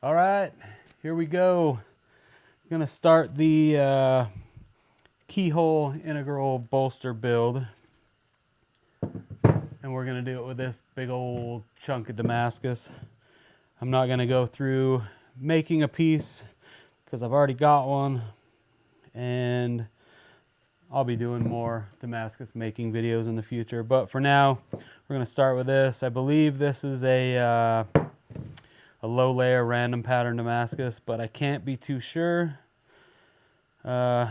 All right, here we go. I'm gonna start the Keyhole integral bolster build. And we're gonna do it with this big old chunk of Damascus. I'm not gonna go through making a piece because I've already got one, and I'll be doing more Damascus making videos in the future. But for now, we're gonna start with this. I believe this is a low layer random pattern Damascus, but I can't be too sure because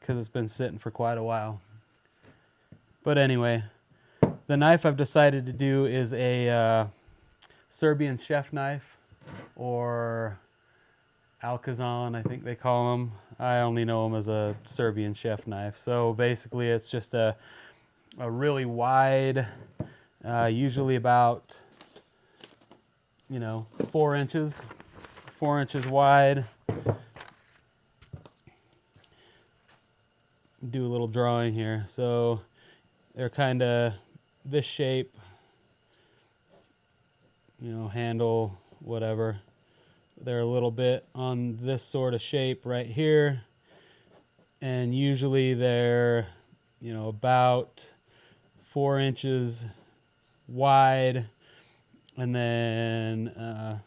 it's been sitting for quite a while. But anyway, the knife I've decided to do is a Serbian chef knife, or Alkazan, I think they call them. I only know them as a Serbian chef knife. So basically it's just a really wide, usually about 4 inches wide. Do a little drawing here. So they're kind of this shape, handle, whatever. They're a little bit on this sort of shape right here, and usually they're about 4 inches wide, and then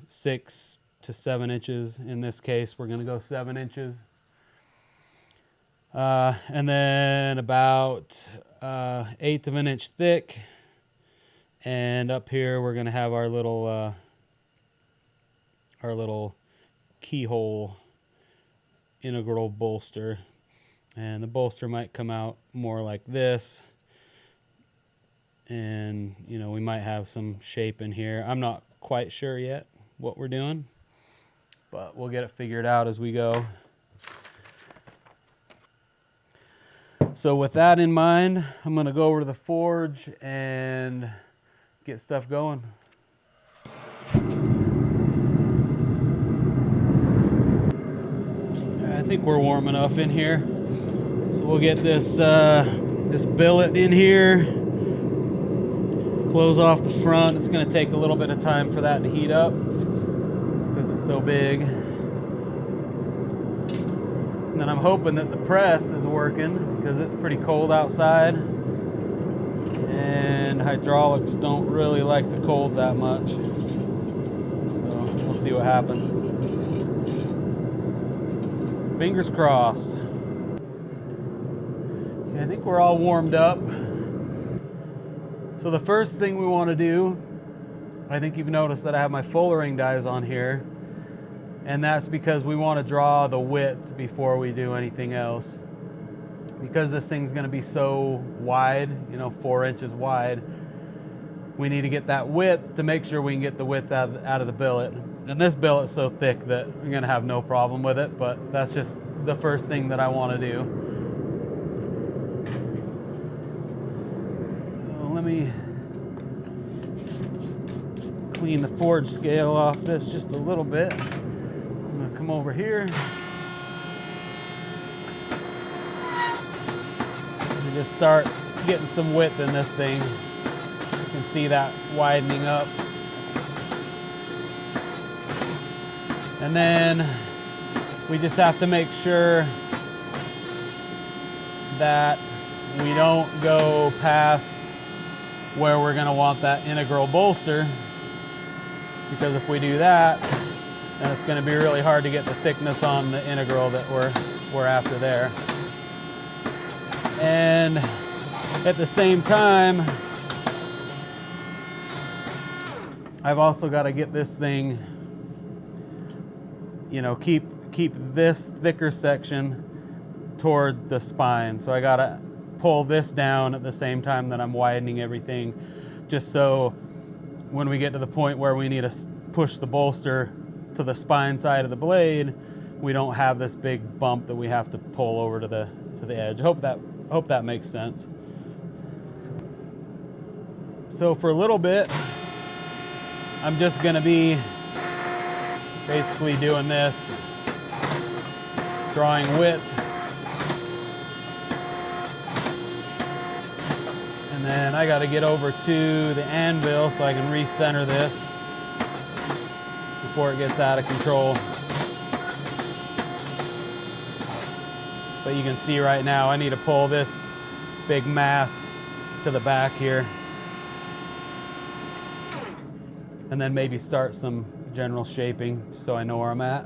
6 to 7 inches. In this case, we're going to go 7 inches. And then about 1/8 of an inch thick. And up here we're going to have our little Keyhole integral bolster. And the bolster might come out more like this. And we might have some shape in here. I'm not quite sure yet what we're doing, but we'll get it figured out as we go. So with that in mind, I'm going to go over to the forge and get stuff going. I think we're warm enough in here. So we'll get this billet in here, close off the front. It's going to take a little bit of time for that to heat up because it's so big. And then I'm hoping that the press is working because it's pretty cold outside, and hydraulics don't really like the cold that much. So we'll see what happens. Fingers crossed. Okay, I think we're all warmed up. So the first thing we want to do, I think you've noticed that I have my fullering dies on here. And that's because we want to draw the width before we do anything else. Because this thing's going to be so wide, 4 inches wide, we need to get that width to make sure we can get the width out of the billet. And this billet's so thick that we're going to have no problem with it, but that's just the first thing that I want to do. So let me clean the forge scale off this just a little bit. Come over here and just start getting some width in this thing. You can see that widening up. And then we just have to make sure that we don't go past where we're going to want that integral bolster, because if we do that, and it's going to be really hard to get the thickness on the integral that we're after there. And at the same time, I've also got to get this thing, keep this thicker section toward the spine. So I got to pull this down at the same time that I'm widening everything, just so when we get to the point where we need to push the bolster to the spine side of the blade, we don't have this big bump that we have to pull over to the edge. Hope that makes sense. So for a little bit, I'm just going to be basically doing this, drawing width, and then I got to get over to the anvil so I can recenter this. before it gets out of control. But you can see right now I need to pull this big mass to the back here. And then maybe start some general shaping so I know where I'm at.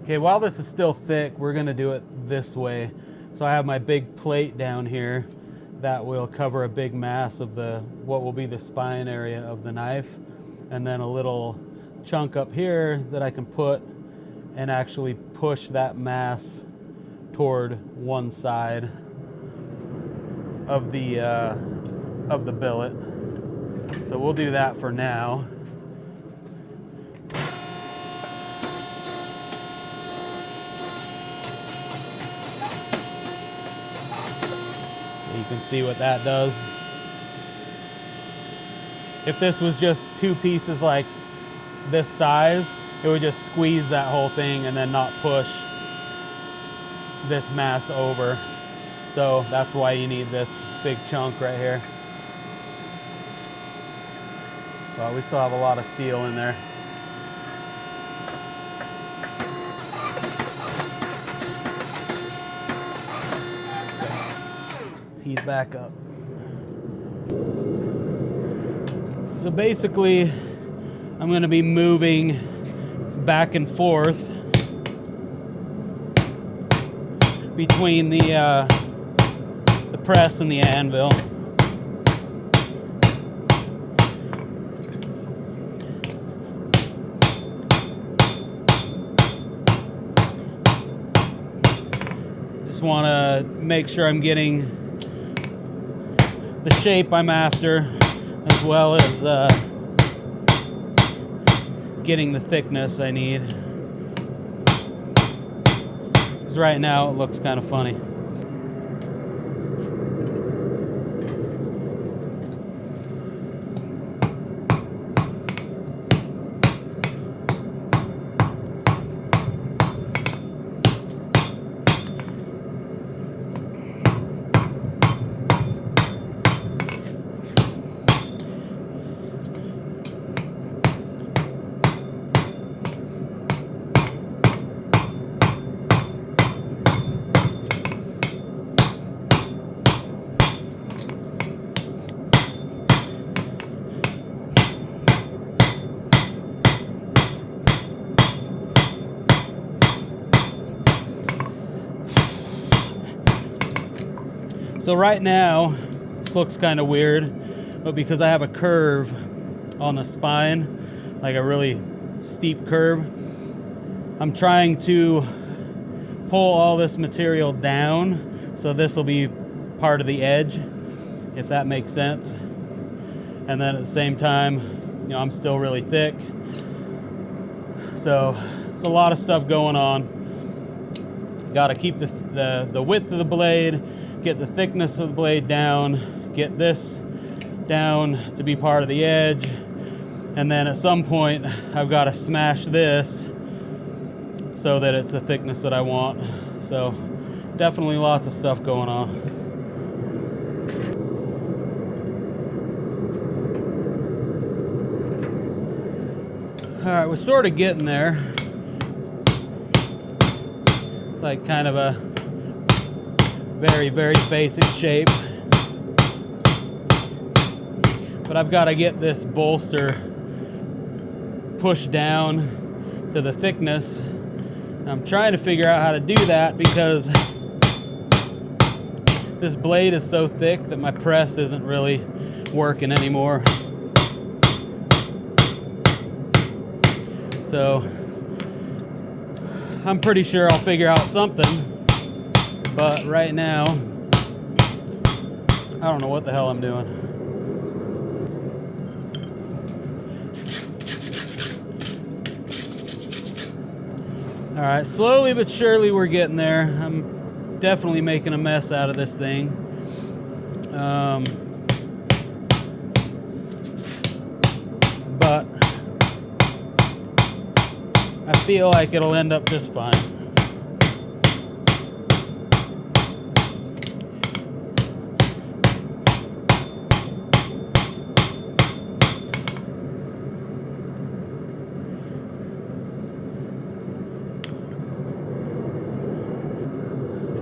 Okay, while this is still thick, we're gonna do it this way. So I have my big plate down here that will cover a big mass of what will be the spine area of the knife. And then a little chunk up here that I can put and actually push that mass toward one side of the billet. So we'll do that for now. You can see what that does. If this was just two pieces like this size, it would just squeeze that whole thing and then not push this mass over. So that's why you need this big chunk right here. Well, we still have a lot of steel in there. Let's heat it back up. So basically, I'm going to be moving back and forth between the press and the anvil. Just want to make sure I'm getting the shape I'm after, as well as getting the thickness I need. Because right now it looks kind of funny. So right now, this looks kind of weird, but because I have a curve on the spine, like a really steep curve, I'm trying to pull all this material down, so this will be part of the edge, if that makes sense. And then at the same time, you know, I'm still really thick. So it's a lot of stuff going on. Got to keep the width of the blade, get the thickness of the blade down, get this down to be part of the edge, and then at some point I've got to smash this so that it's the thickness that I want. So definitely lots of stuff going on. All right, we're sort of getting there. It's like kind of a very, very basic shape. But I've got to get this bolster pushed down to the thickness. I'm trying to figure out how to do that because this blade is so thick that my press isn't really working anymore. So I'm pretty sure I'll figure out something. But right now, I don't know what the hell I'm doing. All right, slowly but surely we're getting there. I'm definitely making a mess out of this thing. But I feel like it'll end up just fine.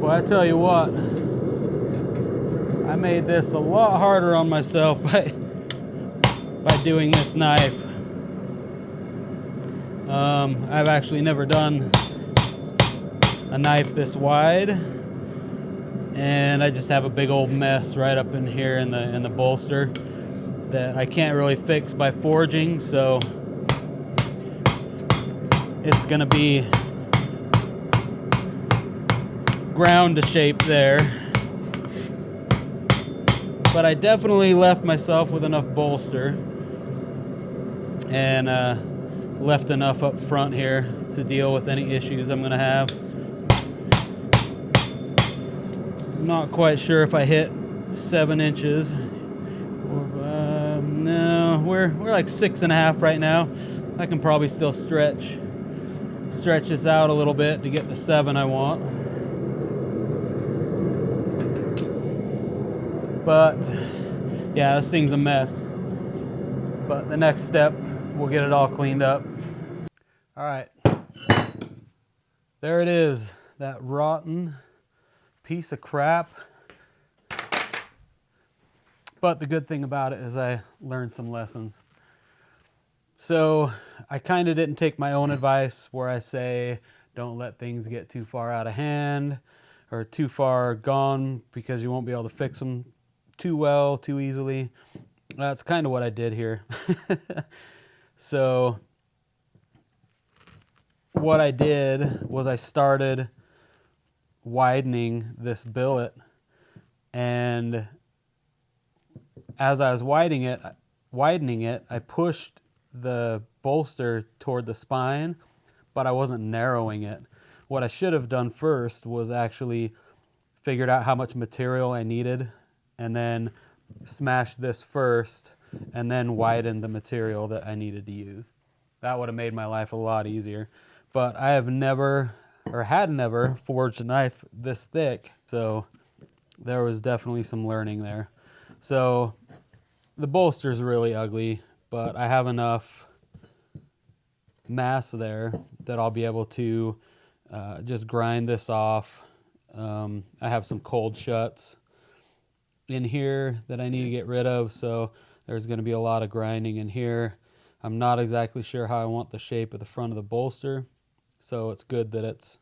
Well, I tell you what, I made this a lot harder on myself by doing this knife. I've actually never done a knife this wide, and I just have a big old mess right up in here in the bolster that I can't really fix by forging, so it's gonna be ground to shape there. But I definitely left myself with enough bolster and left enough up front here to deal with any issues I'm gonna have. I'm not quite sure if I hit 7 inches. No, we're like 6.5 right now. I can probably still stretch this out a little bit to get the 7 I want. But yeah, this thing's a mess. But the next step, we'll get it all cleaned up. All right, there it is, that rotten piece of crap. But the good thing about it is I learned some lessons. So I kind of didn't take my own advice where I say don't let things get too far out of hand or too far gone because you won't be able to fix them too well, too easily. That's kind of what I did here. So what I did was I started widening this billet, and as I was widening it, I pushed the bolster toward the spine, but I wasn't narrowing it. What I should have done first was actually figured out how much material I needed and then smashed this first and then widened the material that I needed to use. That would have made my life a lot easier. But I have never, or had never, forged a knife this thick, so there was definitely some learning there. So the bolster's really ugly, but I have enough mass there that I'll be able to just grind this off. I have some cold shuts in here that I need to get rid of, so there's going to be a lot of grinding in here. I'm not exactly sure how I want the shape of the front of the bolster, so it's good that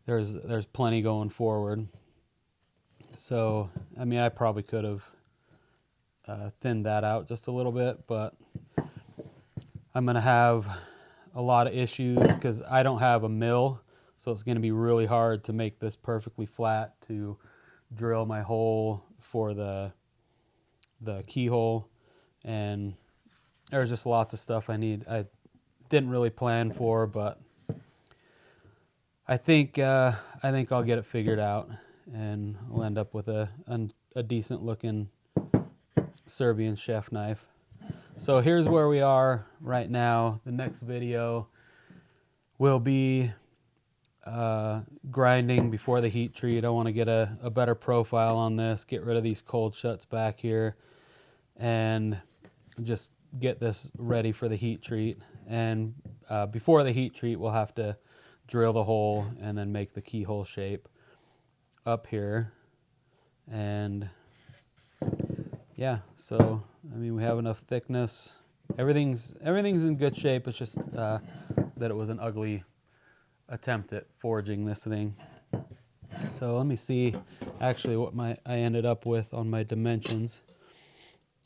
there's plenty going forward. So I mean, I probably could have thinned that out just a little bit, but I'm going to have a lot of issues because I don't have a mill, so it's going to be really hard to make this perfectly flat to drill my hole for the keyhole, and there's just lots of stuff I didn't really plan for, but I think I'll get it figured out, and we'll end up with a decent looking Serbian chef knife. So here's where we are right now. The next video will be grinding before the heat treat. I want to get a better profile on this, get rid of these cold shuts back here, and just get this ready for the heat treat. And before the heat treat, we'll have to drill the hole and then make the keyhole shape up here. And yeah, so I mean, we have enough thickness. Everything's in good shape. It's just that it was an ugly attempt at forging this thing. So let me see actually what I ended up with on my dimensions.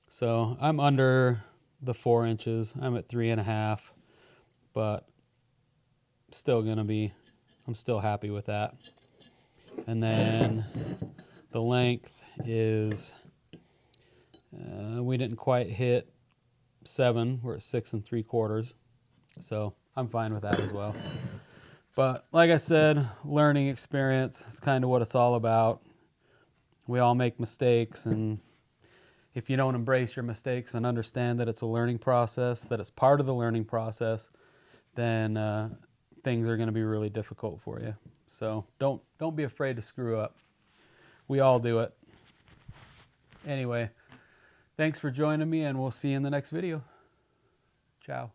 So I'm under the 4 inches. I'm at 3.5, but I'm still happy with that. And then the length is, we didn't quite hit 7. We're at 6 3/4. So I'm fine with that as well. But like I said, learning experience is kind of what it's all about. We all make mistakes, and if you don't embrace your mistakes and understand that it's a learning process, that it's part of the learning process, then things are going to be really difficult for you. So don't be afraid to screw up. We all do it. Anyway, thanks for joining me, and we'll see you in the next video. Ciao.